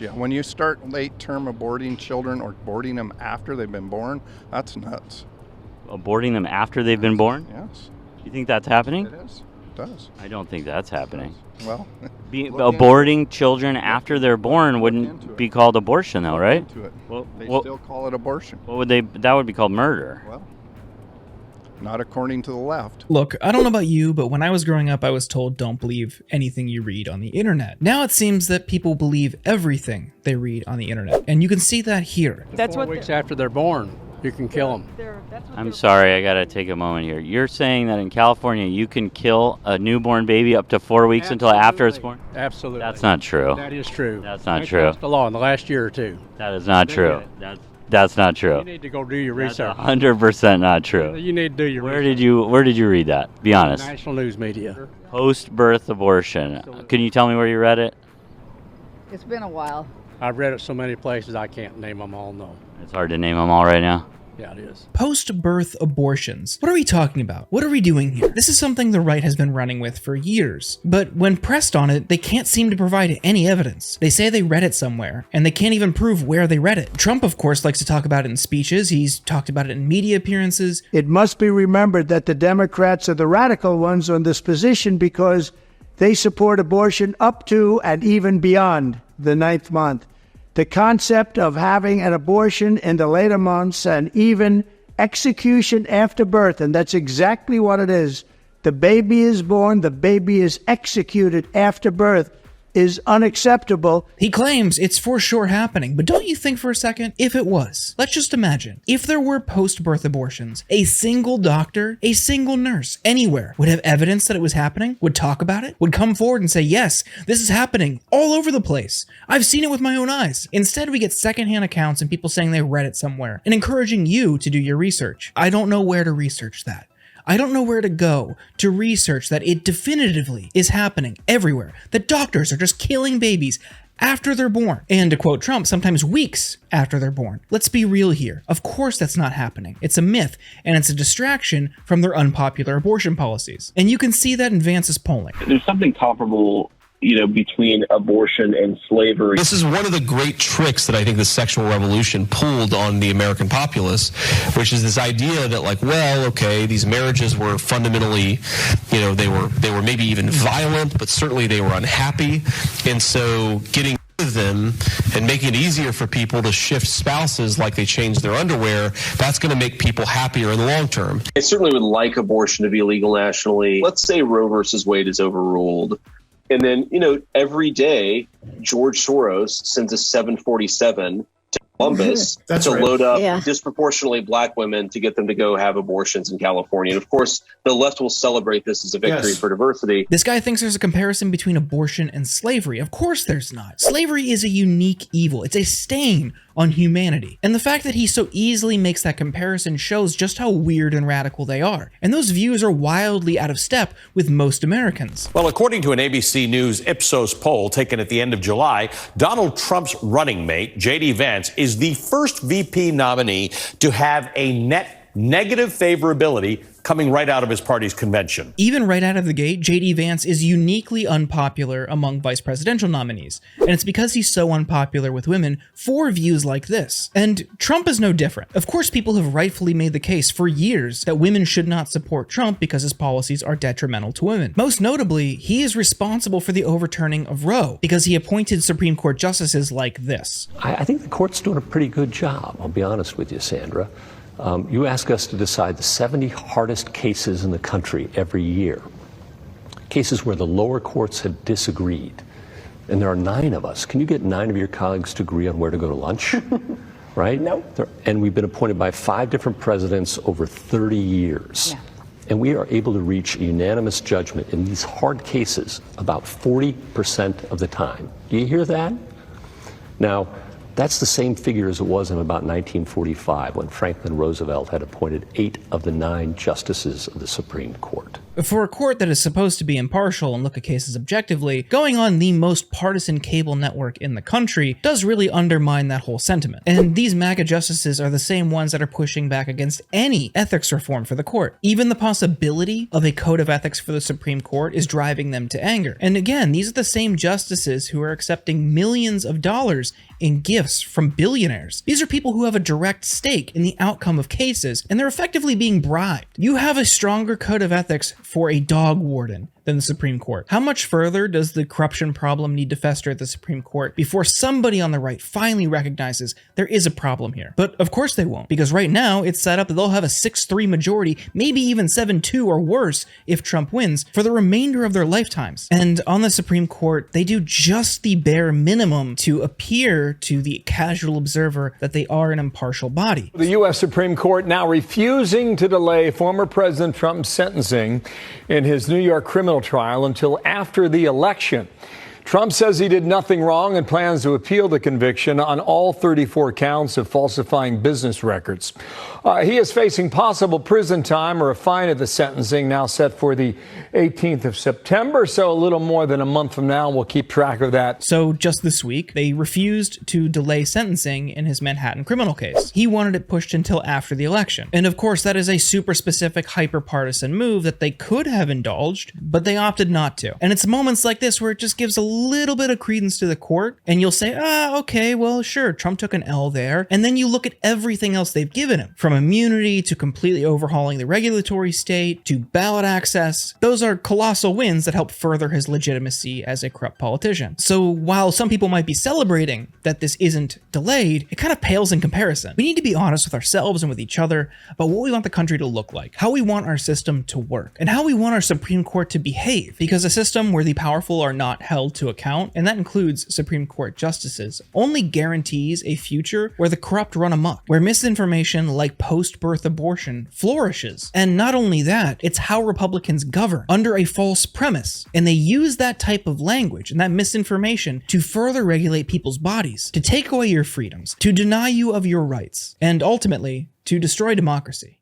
Yeah, when you start late-term aborting children or aborting them after they've been born, that's nuts. Aborting them after they've been born? Yes. You think that's happening? It is. It does. I don't think that's happening. Well, aborting children after they're born wouldn't be called abortion, though, right? Well, they still call it abortion. What would they? That would be called murder. Well, not according to the left. Look, I don't know about you, but when I was growing up, I was told don't believe anything you read on the internet. Now it seems that people believe everything they read on the internet, and you can see that here. That's 4 weeks after they're born, you can kill them. I'm sorry, I gotta take a moment here. You're saying that in California you can kill a newborn baby up to 4 weeks until after it's born? Absolutely. That's not true. That is true. That's not true. That's the law in the last year or two. That is not true. That's not true. You need to go do your research. That's 100% not true. You need to do your research. research. Where did you read that? Be honest. National news media. Post-birth abortion. Can you tell me where you read it? It's been a while. I've read it so many places I can't name them all, no. It's hard to name them all right now. Yeah, it is. Post-birth abortions. What are we talking about? What are we doing here? This is something the right has been running with for years. But when pressed on it, they can't seem to provide any evidence. They say they read it somewhere, and they can't even prove where they read it. Trump, of course, likes to talk about it in speeches. He's talked about it in media appearances. It must be remembered that the Democrats are the radical ones on this position because they support abortion up to and even beyond the 9th month. The concept of having an abortion in the later months and even execution after birth, and that's exactly what it is. The baby is born, the baby is executed after birth, is unacceptable. He claims it's for sure happening, but don't you think for a second, if it was, let's just imagine, if there were post-birth abortions, a single doctor, a single nurse, anywhere would have evidence that it was happening, would talk about it, would come forward and say, yes, this is happening all over the place. I've seen it with my own eyes. Instead, we get secondhand accounts and people saying they read it somewhere and encouraging you to do your research. I don't know where to research that. I don't know where to go to research that it definitively is happening everywhere, that doctors are just killing babies after they're born. And to quote Trump, sometimes weeks after they're born. Let's be real here. Of course that's not happening. It's a myth, and it's a distraction from their unpopular abortion policies. And you can see that in Vance's polling. There's something comparable, between abortion and slavery. This is one of the great tricks that I think the sexual revolution pulled on the American populace, which is this idea that these marriages were fundamentally, they were maybe even violent, but certainly they were unhappy. And so getting rid of them and making it easier for people to shift spouses like they change their underwear, that's going to make people happier in the long term. I certainly would like abortion to be illegal nationally. Let's say Roe versus Wade is overruled. And then, every day, George Soros sends a 747 to Columbus to load up disproportionately black women to get them to go have abortions in California. And of course, the left will celebrate this as a victory for diversity. This guy thinks there's a comparison between abortion and slavery. Of course there's not. Slavery is a unique evil. It's a stain on humanity. And the fact that he so easily makes that comparison shows just how weird and radical they are. And those views are wildly out of step with most Americans. Well, according to an ABC News Ipsos poll taken at the end of July, Donald Trump's running mate, J.D. Vance, is the first VP nominee to have a net negative favorability coming right out of his party's convention. Even right out of the gate, J.D. Vance is uniquely unpopular among vice presidential nominees. And it's because he's so unpopular with women for views like this. And Trump is no different. Of course, people have rightfully made the case for years that women should not support Trump because his policies are detrimental to women. Most notably, he is responsible for the overturning of Roe because he appointed Supreme Court justices like this. I think the court's doing a pretty good job, I'll be honest with you, Sandra. You ask us to decide the 70 hardest cases in the country every year, cases where the lower courts have disagreed, and there are 9 of us. Can you get 9 of your colleagues to agree on where to go to lunch? Right? No. And we've been appointed by 5 different presidents over 30 years. Yeah. And we are able to reach a unanimous judgment in these hard cases about 40% of the time. Do you hear that? Now, that's the same figure as it was in about 1945 when Franklin Roosevelt had appointed 8 of the 9 justices of the Supreme Court. For a court that is supposed to be impartial and look at cases objectively, going on the most partisan cable network in the country does really undermine that whole sentiment. And these MAGA justices are the same ones that are pushing back against any ethics reform for the court. Even the possibility of a code of ethics for the Supreme Court is driving them to anger. And again, these are the same justices who are accepting millions of dollars in gifts from billionaires. These are people who have a direct stake in the outcome of cases, and they're effectively being bribed. You have a stronger code of ethics for a dog warden than the Supreme Court. How much further does the corruption problem need to fester at the Supreme Court before somebody on the right finally recognizes there is a problem here? But of course they won't, because right now it's set up that they'll have a 6-3 majority, maybe even 7-2 or worse if Trump wins, for the remainder of their lifetimes. And on the Supreme Court, they do just the bare minimum to appear to the casual observer that they are an impartial body. The U.S. Supreme Court now refusing to delay former President Trump's sentencing in his New York criminal trial until after the election. Trump says he did nothing wrong and plans to appeal the conviction on all 34 counts of falsifying business records. He is facing possible prison time or a fine at the sentencing, now set for the 18th of September, so a little more than a month from now. We'll keep track of that. So just this week, they refused to delay sentencing in his Manhattan criminal case. He wanted it pushed until after the election. And of course, that is a super specific, hyper-partisan move that they could have indulged, but they opted not to. And it's moments like this where it just gives a little bit of credence to the court, and you'll say, okay, well, sure, Trump took an L there. And then you look at everything else they've given him, from immunity to completely overhauling the regulatory state to ballot access. Those are colossal wins that help further his legitimacy as a corrupt politician. So while some people might be celebrating that this isn't delayed, it kind of pales in comparison. We need to be honest with ourselves and with each other about what we want the country to look like, how we want our system to work, and how we want our Supreme Court to behave. Because a system where the powerful are not held to account, and that includes Supreme Court justices, only guarantees a future where the corrupt run amok, where misinformation like post-birth abortion flourishes. And not only that, it's how Republicans govern under a false premise. And they use that type of language and that misinformation to further regulate people's bodies, to take away your freedoms, to deny you of your rights, and ultimately to destroy democracy.